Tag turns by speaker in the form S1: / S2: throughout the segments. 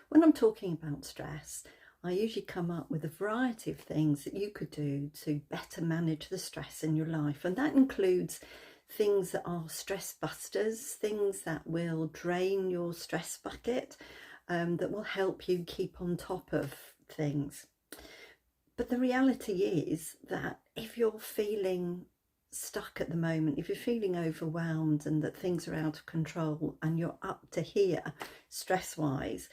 S1: When I'm talking about stress, I usually come up with a variety of things that you could do to better manage the stress in your life. And that includes things that are stress busters, things that will drain your stress bucket, that will help you keep on top of things. But the reality is that if you're feeling stuck at the moment, if you're feeling overwhelmed and that things are out of control and you're up to here stress wise,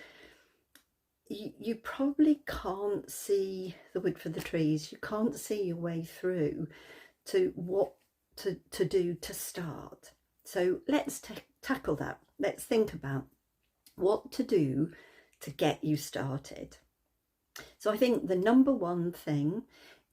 S1: you probably can't see the wood for the trees. You can't see your way through to what to do to start. So let's tackle that. Let's think about what to do to get you started. So I think the number one thing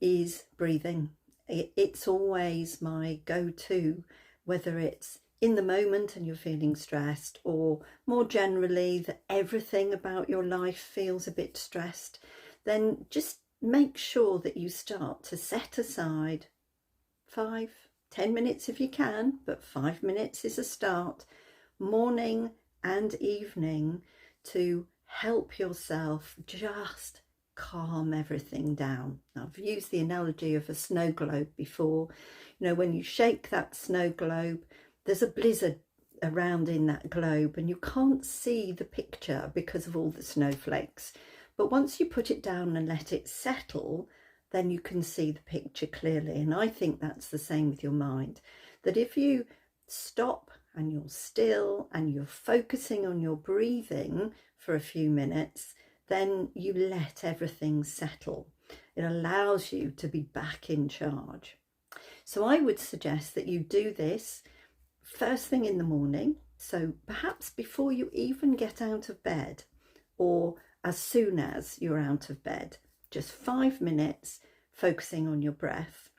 S1: is breathing. It's always my go-to, whether it's in the moment and you're feeling stressed, or more generally that everything about your life feels a bit stressed, then just make sure that you start to set aside 5-10 minutes if you can, but 5 minutes is a start, morning and evening, to help yourself just calm everything down. Now, I've used the analogy of a snow globe before. You know, when you shake that snow globe, there's a blizzard around in that globe and you can't see the picture because of all the snowflakes. But once you put it down and let it settle, then you can see the picture clearly. And I think that's the same with your mind, that if you stop and you're still and you're focusing on your breathing for a few minutes, then you let everything settle. It allows you to be back in charge. So I would suggest that you do this first thing in the morning. So perhaps before you even get out of bed, or as soon as you're out of bed, just 5 minutes focusing on your breath.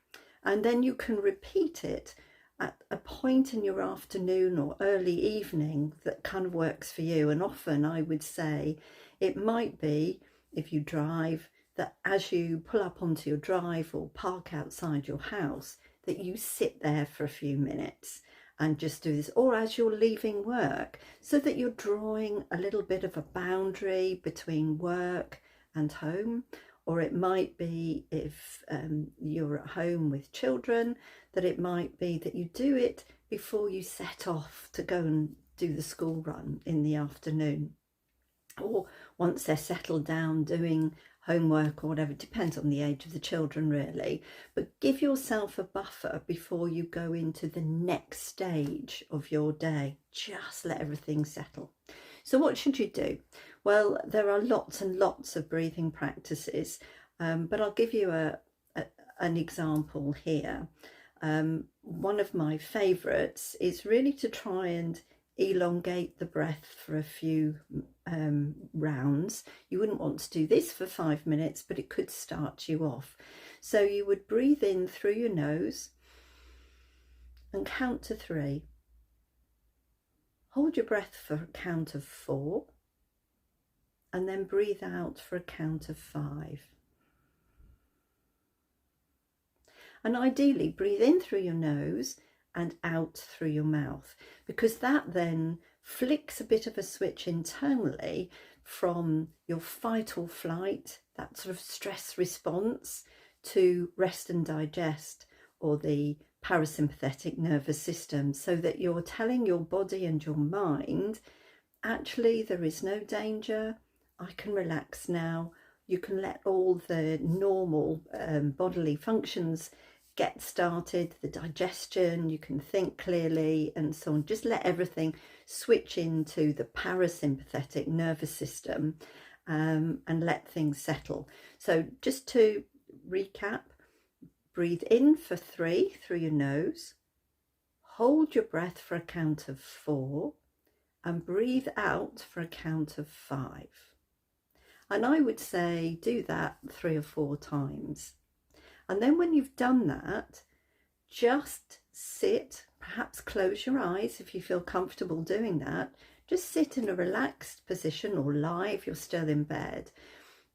S1: And then you can repeat it at a point in your afternoon or early evening that kind of works for you. And often I would say it might be, if you drive, that as you pull up onto your drive or park outside your house, that you sit there for a few minutes and just do this, or as you're leaving work, so that you're drawing a little bit of a boundary between work and home. Or it might be, if you're at home with children, that it might be that you do it before you set off to go and do the school run in the afternoon, or once they're settled down doing homework or whatever. It depends on the age of the children really, but give yourself a buffer before you go into the next stage of your day. Just let everything settle. So what should you do? Well, there are lots and lots of breathing practices, but I'll give you an example here. One of my favourites is really to try and elongate the breath for a few rounds. You wouldn't want to do this for 5 minutes, but it could start you off. So you would breathe in through your nose and count to 3. Hold your breath for a count of 4, and then breathe out for a count of 5. And ideally breathe in through your nose and out through your mouth, because that then flicks a bit of a switch internally from your fight or flight, that sort of stress response, to rest and digest, or the parasympathetic nervous system, so that you're telling your body and your mind, actually there is no danger, I can relax now. You can let all the normal bodily functions get started, the digestion, you can think clearly and so on. Just let everything switch into the parasympathetic nervous system, and let things settle. So just to recap, breathe in for 3 through your nose, hold your breath for a count of 4, and breathe out for a count of 5. And I would say do that 3 or 4 times. And then when you've done that, just sit, perhaps close your eyes if you feel comfortable doing that. Just sit in a relaxed position, or lie if you're still in bed,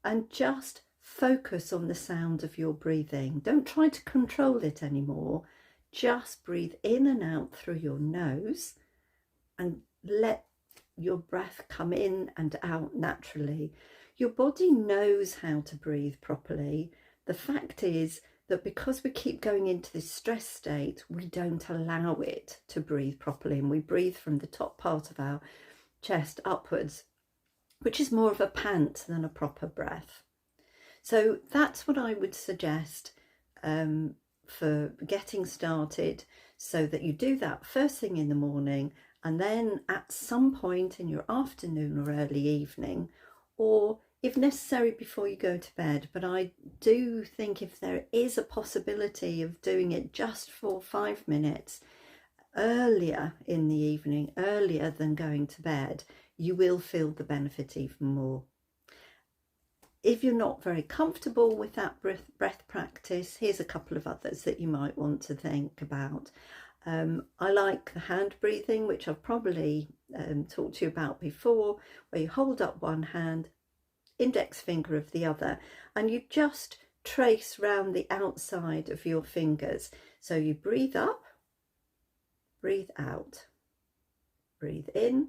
S1: and just focus on the sound of your breathing. Don't try to control it anymore. Just breathe in and out through your nose and let your breath come in and out naturally. Your body knows how to breathe properly. The fact is that because we keep going into this stress state, we don't allow it to breathe properly, and we breathe from the top part of our chest upwards, which is more of a pant than a proper breath. So that's what I would suggest for getting started, so that you do that first thing in the morning, and then at some point in your afternoon or early evening, or if necessary before you go to bed. But I do think if there is a possibility of doing it just for 5 minutes earlier in the evening, earlier than going to bed, you will feel the benefit even more. If you're not very comfortable with that breath practice, here's a couple of others that you might want to think about. I like the hand breathing, which I've probably talked to you about before, where you hold up one hand, index finger of the other, and you just trace round the outside of your fingers. So you breathe up, breathe out, breathe in,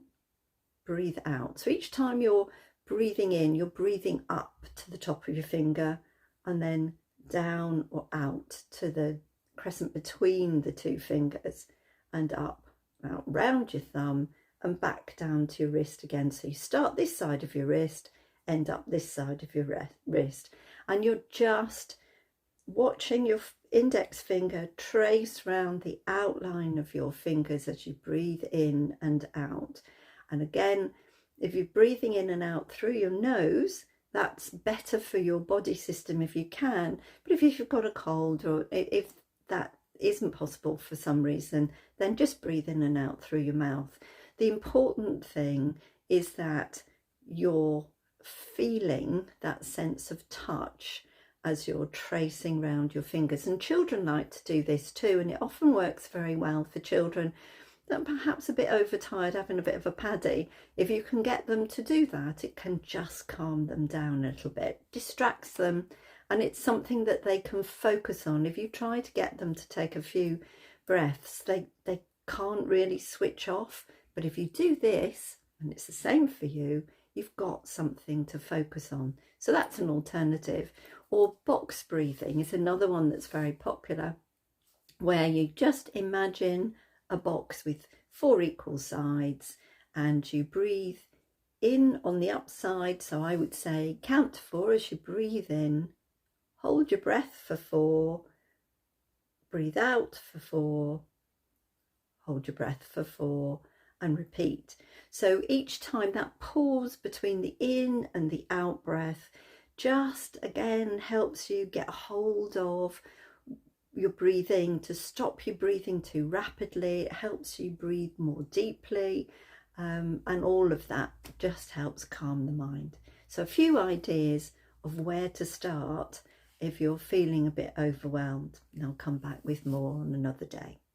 S1: breathe out. So each time you're breathing in, you're breathing up to the top of your finger, and then down or out to the crescent between the two fingers, and up, out round your thumb, and back down to your wrist again. So you start this side of your wrist, end up this side of your wrist, and you're just watching your index finger trace round the outline of your fingers as you breathe in and out. And again, if you're breathing in and out through your nose, that's better for your body system if you can. But if you've got a cold, or if that isn't possible for some reason, then just breathe in and out through your mouth. The important thing is that you're feeling that sense of touch as you're tracing round your fingers. And children like to do this too, and it often works very well for children that perhaps a bit overtired, having a bit of a paddy. If you can get them to do that, it can just calm them down a little bit, distracts them, and it's something that they can focus on. If you try to get them to take a few breaths, they can't really switch off. But if you do this, and it's the same for you, you've got something to focus on. So that's an alternative. Or box breathing is another one that's very popular, where you just imagine a box with 4 equal sides, and you breathe in on the upside. So I would say count to 4 as you breathe in, hold your breath for 4, breathe out for 4, hold your breath for 4, and repeat. So each time, that pause between the in and the out breath just again helps you get a hold of your breathing, to stop you breathing too rapidly. It helps you breathe more deeply, and all of that just helps calm the mind. So a few ideas of where to start if you're feeling a bit overwhelmed, and I'll come back with more on another day.